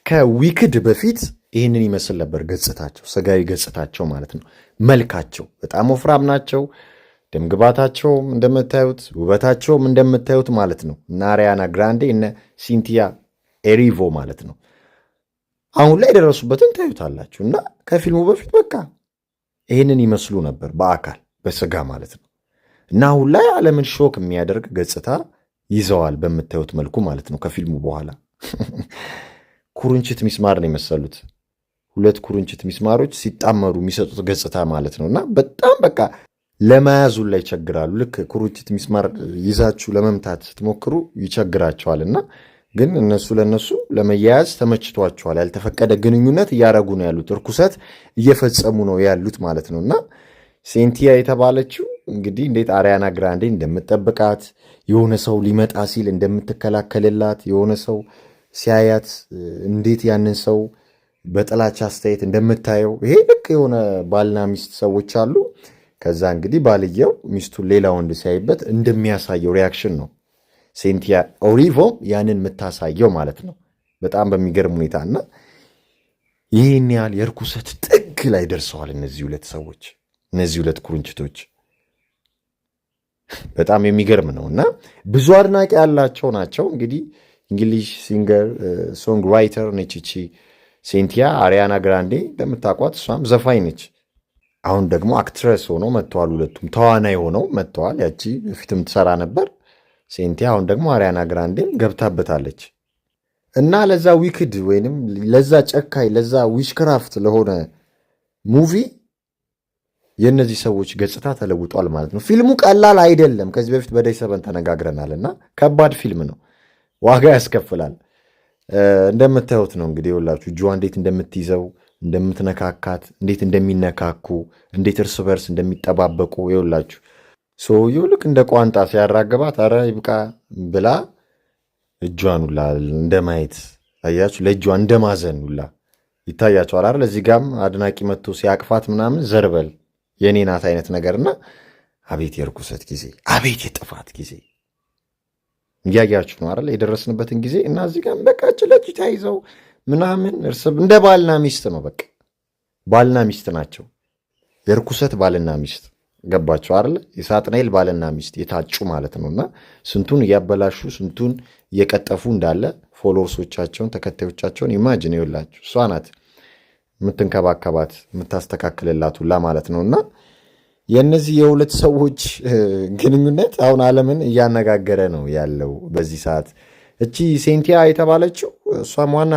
ከዊክድ በፊት ይህንን ይመስል ነበር ገጽታቸው፣ ስጋዊ ገጽታቸው ማለት ነው። መልካቸው በጣም ወፍራም ናቸው። ደምግባታቸውም እንደምታዩት፣ ውበታቸውም እንደምታዩት ማለት ነው። እነ አሪያና ግራንዴ እነ ሲንቲያ ኤሪቮ ማለት ነው። አሁን ላይ የደረሱበትን ታዩታላችሁ። እና ከፊልሙ በፊት በቃ ይህንን ይመስሉ ነበር በአካል በስጋ ማለት ነው። እና አሁን ላይ ዓለምን ሾክ የሚያደርግ ገጽታ ይዘዋል በምታዩት መልኩ ማለት ነው። ከፊልሙ በኋላ ኩርንችት ሚስማር ነው የመሰሉት። ሁለት ኩርንችት ሚስማሮች ሲጣመሩ የሚሰጡት ገጽታ ማለት ነው። እና በጣም በቃ ለመያዙን ላይ ይቸግራሉ። ልክ ኩርንችት ሚስማር ይዛችሁ ለመምታት ስትሞክሩ ይቸግራቸዋል። እና ግን እነሱ ለነሱ ለመያያዝ ተመችቷቸዋል። ያልተፈቀደ ግንኙነት እያደረጉ ነው ያሉት፣ እርኩሰት እየፈጸሙ ነው ያሉት ማለት ነው። እና ሴንቲያ የተባለችው እንግዲህ እንዴት አሪያና ግራንዴ እንደምትጠብቃት፣ የሆነ ሰው ሊመጣ ሲል እንደምትከላከልላት፣ የሆነ ሰው ሲያያት እንዴት ያንን ሰው በጥላቻ አስተያየት እንደምታየው፣ ይሄ ልክ የሆነ ባልና ሚስት ሰዎች አሉ። ከዛ እንግዲህ ባልየው ሚስቱን ሌላ ወንድ ሲያይበት እንደሚያሳየው ሪያክሽን ነው ሴንቲያ ኦሪቮ ያንን የምታሳየው ማለት ነው። በጣም በሚገርም ሁኔታ እና ይህን ያህል የርኩሰት ጥግ ላይ ደርሰዋል እነዚህ ሁለት ሰዎች፣ እነዚህ ሁለት ኩርንችቶች። በጣም የሚገርም ነው እና ብዙ አድናቂ ያላቸው ናቸው። እንግዲህ እንግሊሽ ሲንገር ሶንግ ራይተር ነች ይቺ ሴንቲያ። አሪያና ግራንዴ እንደምታውቋት እሷም ዘፋኝ ነች። አሁን ደግሞ አክትረስ ሆነው መጥተዋል። ሁለቱም ተዋናይ ሆነው መጥተዋል። ያቺ በፊትም ትሰራ ነበር ሴንቲያ፣ አሁን ደግሞ አሪያና ግራንዴም ገብታበታለች። እና ለዛ ዊክድ ወይንም ለዛ ጨካኝ ለዛ ዊችክራፍት ለሆነ ሙቪ የእነዚህ ሰዎች ገጽታ ተለውጧል ማለት ነው። ፊልሙ ቀላል አይደለም። ከዚህ በፊት በደይ ሰበን ተነጋግረናል እና ከባድ ፊልም ነው፣ ዋጋ ያስከፍላል። እንደምታዩት ነው እንግዲህ የውላችሁ እጇ እንዴት እንደምትይዘው እንደምትነካካት፣ እንዴት እንደሚነካኩ፣ እንዴት እርስ በርስ እንደሚጠባበቁ የውላችሁ። ሰውየው ልክ እንደ ቋንጣ ሲያራገባት አረ ይብቃ ብላ እጇን ሁላ እንደማየት አያችሁ፣ ለእጇ እንደማዘን ሁላ ይታያቸዋል አይደል? እዚህ ጋም አድናቂ መጥቶ ሲያቅፋት ምናምን ዘርበል የኔ ናት አይነት ነገርና አቤት የርኩሰት ጊዜ፣ አቤት የጥፋት ጊዜ እያያችሁ ነው አይደል? የደረስንበትን ጊዜ እና እዚህ ጋም በቃ ጭለጭ ተይዘው ምናምን እርስ እንደ ባልና ሚስት ነው። በቃ ባልና ሚስት ናቸው፣ የርኩሰት ባልና ሚስት ገባቸው አይደል? የሳጥናኤል ባልና ሚስት የታጩ ማለት ነውና ስንቱን እያበላሹ ስንቱን እየቀጠፉ እንዳለ ፎሎወርሶቻቸውን ተከታዮቻቸውን ኢማጂን ይውላችሁ። እሷ ናት የምትንከባከባት የምታስተካክልላት ሁላ ማለት ነውና የእነዚህ የሁለት ሰዎች ግንኙነት አሁን ዓለምን እያነጋገረ ነው ያለው በዚህ ሰዓት። እቺ ሴንቲያ የተባለችው እሷም ዋና